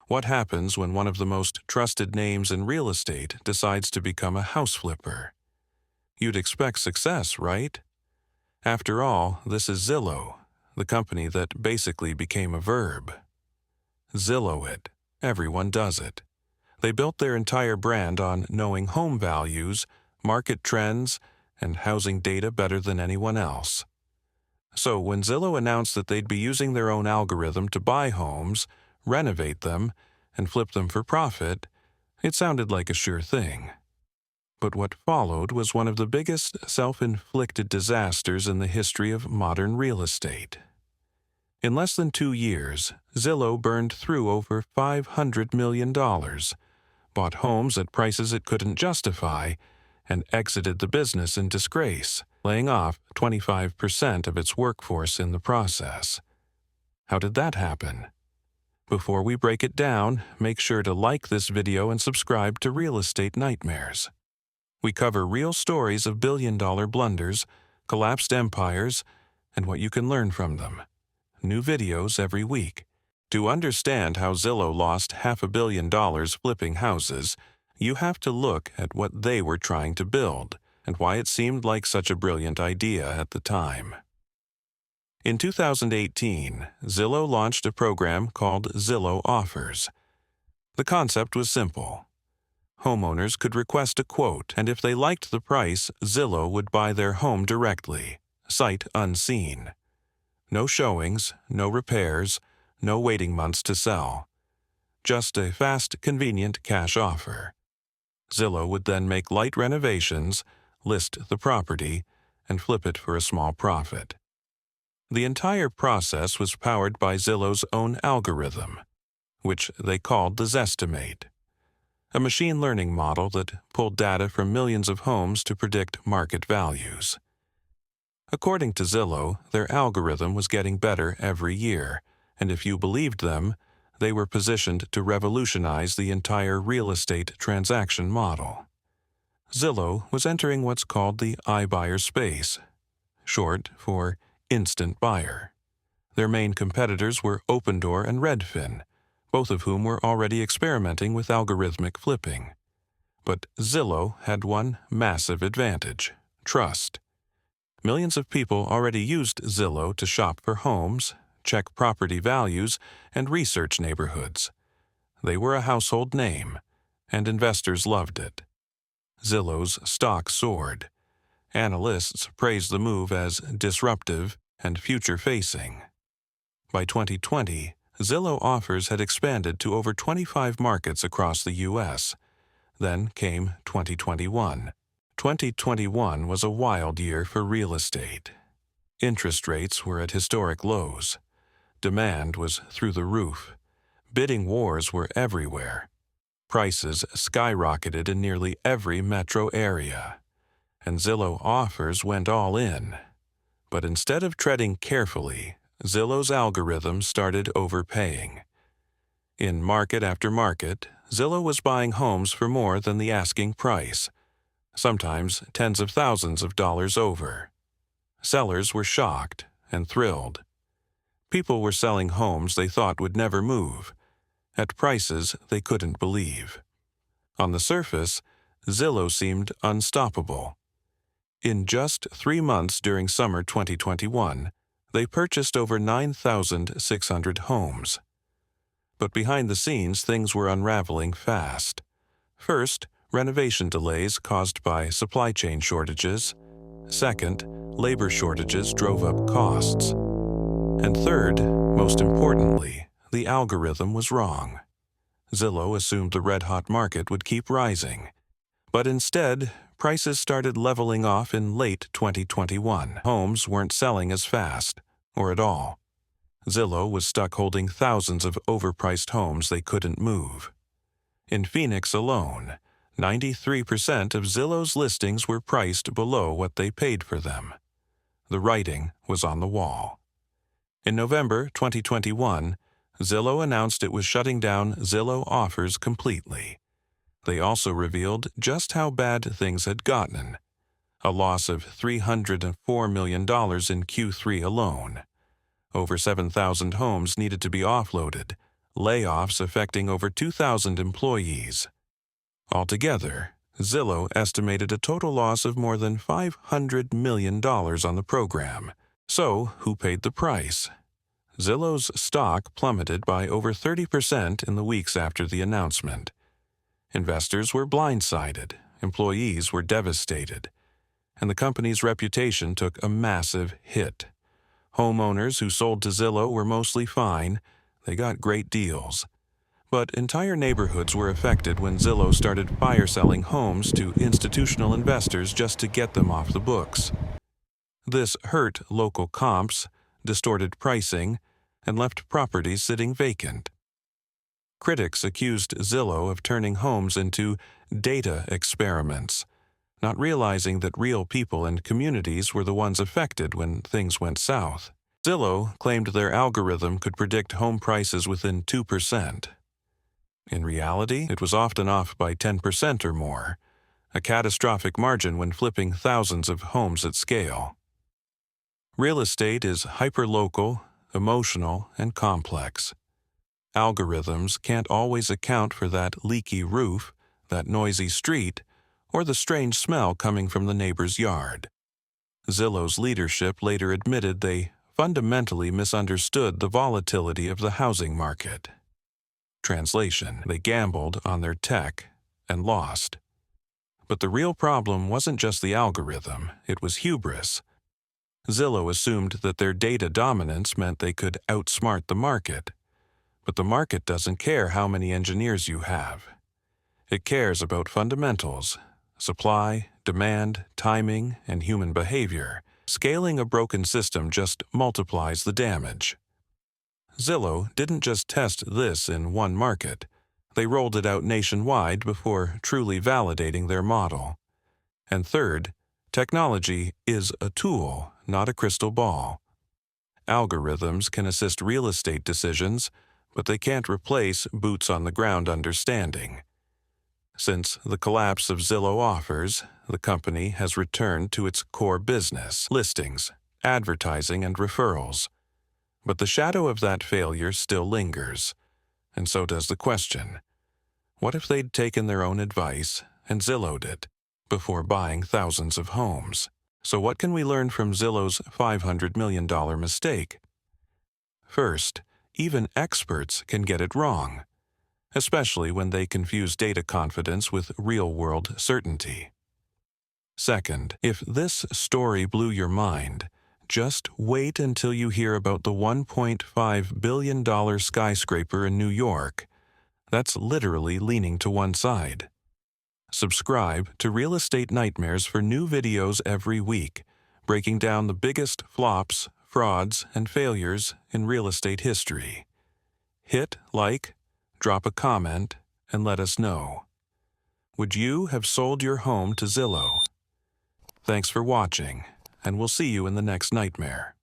What happens when one of the most trusted names in real estate decides to become a house flipper? You'd expect success, right? After all, this is Zillow, the company that basically became a verb. Zillow it. Everyone does it. They built their entire brand on knowing home values, market trends, and housing data better than anyone else. So when Zillow announced that they'd be using their own algorithm to buy homes, renovate them, and flip them for profit, it sounded like a sure thing. But what followed was one of the biggest self-inflicted disasters in the history of modern real estate. In less than 2 years, Zillow burned through over $500 million, bought homes at prices it couldn't justify, and exited the business in disgrace, laying off 25% of its workforce in the process. How did that happen? Before we break it down, make sure to like this video and subscribe to Real Estate Nightmares. We cover real stories of billion-dollar blunders, collapsed empires, and what you can learn from them. New videos every week. To understand how Zillow lost $500 million flipping houses, you have to look at what they were trying to build and why it seemed like such a brilliant idea at the time. In 2018, Zillow launched a program called Zillow Offers. The concept was simple. Homeowners could request a quote, and if they liked the price, Zillow would buy their home directly, sight unseen. No showings, no repairs, no waiting months to sell. Just a fast, convenient cash offer. Zillow would then make light renovations, list the property, and flip it for a small profit. The entire process was powered by Zillow's own algorithm, which they called the Zestimate, a machine learning model that pulled data from millions of homes to predict market values. According to Zillow, their algorithm was getting better every year, and if you believed them, they were positioned to revolutionize the entire real estate transaction model. Zillow was entering what's called the iBuyer space, short for instant buyer. Their main competitors were Opendoor and Redfin, both of whom were already experimenting with algorithmic flipping. But Zillow had one massive advantage: trust. Millions of people already used Zillow to shop for homes, check property values, and research neighborhoods. They were a household name, and investors loved it. Zillow's stock soared. Analysts praised the move as disruptive and future-facing. By 2020, Zillow Offers had expanded to over 25 markets across the U.S. Then came 2021. 2021 was a wild year for real estate. Interest rates were at historic lows. Demand was through the roof. Bidding wars were everywhere. Prices skyrocketed in nearly every metro area. And Zillow Offers went all in. But instead of treading carefully, Zillow's algorithm started overpaying. In market after market, Zillow was buying homes for more than the asking price, sometimes tens of thousands of dollars over. Sellers were shocked and thrilled. People were selling homes they thought would never move, at prices they couldn't believe. On the surface, Zillow seemed unstoppable. In just 3 months during summer 2021, they purchased over 9,600 homes. But behind the scenes, things were unraveling fast. First, renovation delays caused by supply chain shortages. Second, labor shortages drove up costs. And third, most importantly, the algorithm was wrong. Zillow assumed the red-hot market would keep rising. But instead, prices started leveling off in late 2021. Homes weren't selling as fast, or at all. Zillow was stuck holding thousands of overpriced homes they couldn't move. In Phoenix alone, 93% of Zillow's listings were priced below what they paid for them. The writing was on the wall. In November 2021, Zillow announced it was shutting down Zillow Offers completely. They also revealed just how bad things had gotten: a loss of $304 million in Q3 alone. Over 7,000 homes needed to be offloaded, layoffs affecting over 2,000 employees. Altogether, Zillow estimated a total loss of more than $500 million on the program. So, who paid the price? Zillow's stock plummeted by over 30% in the weeks after the announcement. Investors were blindsided, employees were devastated, and the company's reputation took a massive hit. Homeowners who sold to Zillow were mostly fine. They got great deals. But entire neighborhoods were affected when Zillow started fire-selling homes to institutional investors just to get them off the books. This hurt local comps, distorted pricing, and left properties sitting vacant. Critics accused Zillow of turning homes into data experiments, not realizing that real people and communities were the ones affected when things went south. Zillow claimed their algorithm could predict home prices within 2%. In reality, it was often off by 10% or more, a catastrophic margin when flipping thousands of homes at scale. Real estate is hyperlocal, emotional, and complex. Algorithms can't always account for that leaky roof, that noisy street, or the strange smell coming from the neighbor's yard. Zillow's leadership later admitted they fundamentally misunderstood the volatility of the housing market. Translation: they gambled on their tech and lost. But the real problem wasn't just the algorithm, it was hubris. Zillow assumed that their data dominance meant they could outsmart the market. But the market doesn't care how many engineers you have. It cares about fundamentals: supply, demand, timing, and human behavior. Scaling a broken system just multiplies the damage. Zillow didn't just test this in one market. They rolled it out nationwide before truly validating their model. And third, technology is a tool, not a crystal ball. Algorithms can assist real estate decisions, but they can't replace boots-on-the-ground understanding. Since the collapse of Zillow Offers, the company has returned to its core business: listings, advertising, and referrals. But the shadow of that failure still lingers, and so does the question: what if they'd taken their own advice and Zillowed it before buying thousands of homes? So what can we learn from Zillow's $500 million mistake? First, even experts can get it wrong, especially when they confuse data confidence with real-world certainty. Second, if this story blew your mind, just wait until you hear about the $1.5 billion skyscraper in New York. That's literally leaning to one side. Subscribe to Real Estate Nightmares for new videos every week, breaking down the biggest flops, frauds, and failures in real estate history. Hit like, drop a comment, and let us know. Would you have sold your home to Zillow? Thanks for watching, and we'll see you in the next nightmare.